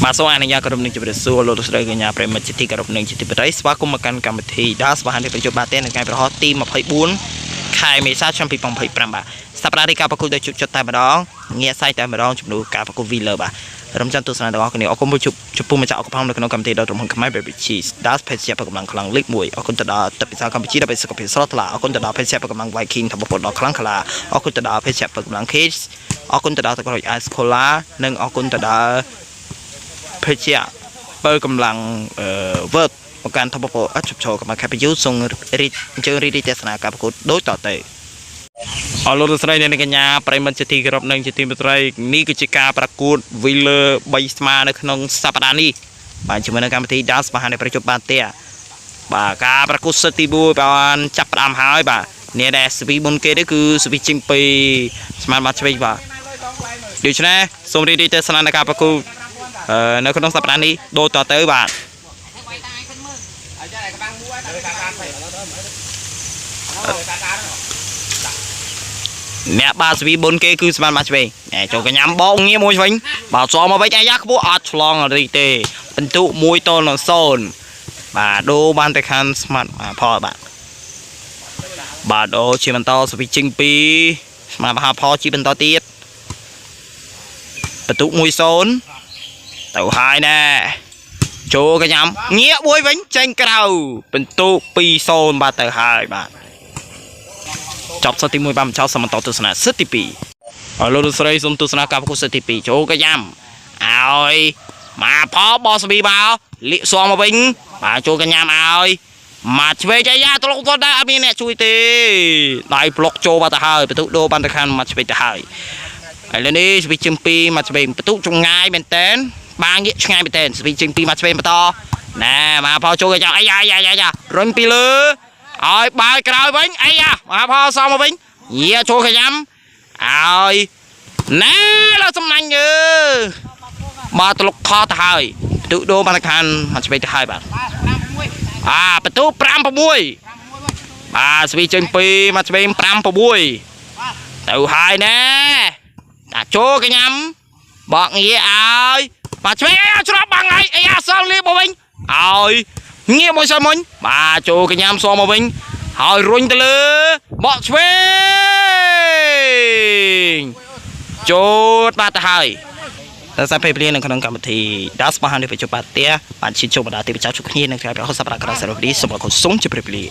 បាទសូមអនុញ្ញាតក្រុមនឹងជម្រាបសួរលោកស្រីកញ្ញាប្រិមិត្តជាទីគោរពនឹងជាទីបរិយស្វាគមន៍មកកាន់កម្មវិធីដាសបានប្រជុំបាទនៅថ្ងៃប្រហោះទី24ខែមេសាឆ្នាំ2025បាទសប្តាហ៍នេះការប្រកួតដោយជុតតែម្ដងងាកសាយតែម្ដងជំនួសការប្រកួត Wheeler បាទរំចាំទស្សនារបស់គ្នាអរគុណចំពោះម្ចាស់អកផំនៅក្នុងកម្មវិធីដល់ក្រុមហ៊ុនខ្មែរ Baby Cheese ដាសភេសជ្ជៈប្រកម្លាំងខ្លាំងលេខ1អរគុណទៅដល់ទឹកពិសាកម្ពុជាដែលសុខភាពស្រស់ថ្លាអរគុណទៅដល់ភេសជ្ជៈប្រកម្លាំង Viking ថាបពលដល់ខ្លាំងខ្លាអរគុណទៅដល់ភេសជ្ជៈប្រកម្លាំង Case អរគុណទៅដល់ទឹកក្រូច Ice Cola និងអរគុណទៅដល់ភេសជ្ជៈបើកម្លាំងVerb មកកាន់ថាបពលអត់ជប់ឈរកម្លាំង Capital សូមរីកអញ្ជើញរីកទេសនាការប្រកួតដូចតទៅអរលោកស្រីអ្នកកញ្ញាប្រិមត្តជាទីគោរពនិងជាទីមេត្រីនេះគឺជាការប្រកួត Wheeler 3ស្មើនៅក្នុងសប្តាហ៍នេះបាទជាមួយនៅកម្មវិធី Das បានប្រជុំបានទេបាទការប្រកួតសិតទី1បានចាប់ផ្ដើមហើយបាទនេះដែលស្វីមុនគេនេះគឺស្វីជិងពីស្មានបាត់ឆ្វេងបាទដូច្នេះសូមរីករាយទេសនានៃការប្រកួតនៅក្នុងសប្តាហ៍នេះដូចតទៅបាទអ្នកបាទស្វីបុនគេគឺស្មានបាត់ឆ្វេងចូលកញ្ញាំបងងារមួយវិញបាទសមកវិញអាយ៉ាខ្ពស់អត់ឆ្លងរីទេបន្ទុ1-0បាទដូបានទៅខាងស្មាត់ផលបាទដូជាបន្តស្វីជិង2ស្មានមហាផលជាបន្តទៀតបន្ទុ1-0ទៅហើយណែចូលកញ្ញាំងាកមួយវិញចេញក្រៅបន្ទុ2-0បាទទៅហើយបាទចប់សិតទី1បានបញ្ចប់សមបន្តទស្សនាសិតទី2អរលោកលោកស្រីសូមទស្សនាការប្រកួតសិតទី2ចូលកញ្ញាំឲ្យមកផលបោះស្វីមកលាកសងមកវិញបាទចូលកញ្ញាំឲ្យមកឆ្វេងអាយ៉ាត្លុកទៅដែរអត់មានអ្នកជួយទេដៃប្លុកចូលបាត់ទៅហើយបន្ទុដូបានទៅខាងមកឆ្វេងទៅហើយឥឡូវនេះស្វីជិង2មកឆ្វេងបន្ទុចង្ងាយមែនតែនបានងាកឆ្ងាយមែនតែនស្វីជិង2មកឆ្វេងបន្តណែមកផលចូលកញ្ញាំអាយ៉ារុញពីលើឲ្យបាយក្រោយវិញអីយ៉ាមហាផលសងមកវិញយាចូលកញ្ញាំឲ្យណែលើសំណាញ់បាទត្លុកខទៅហើយបន្ទុដូបានខានមកឆ្វេងទៅហើយបាទបន្ទុ5-6បាទស្វីចេញ2មកឆ្វេង5-6ទៅហើយណែដាក់ចូលកញ្ញាំបកងាឲ្យបាទឆ្វេងច្រប់បាំងហើយអីយ៉ាសងលៀបមកវិញឲ្យងាកមួយសិនមិញបាទចូលកញ្ញាំសងមកវិញហើយរុញទៅលើបកឆ្វេងចូលបាទទៅហើយតែសាពេលព្រៀននៅក្នុងកម្មវិធី Das បាននេះបញ្ចុះបាទទៀតបានជាជុំបណ្ដាទីប្រចាំជួបគ្នានៅថ្ងៃប្រហោះសប្តាហ៍ក្រោយសរុបនេះសូមអរគុណសូមជម្រាបលា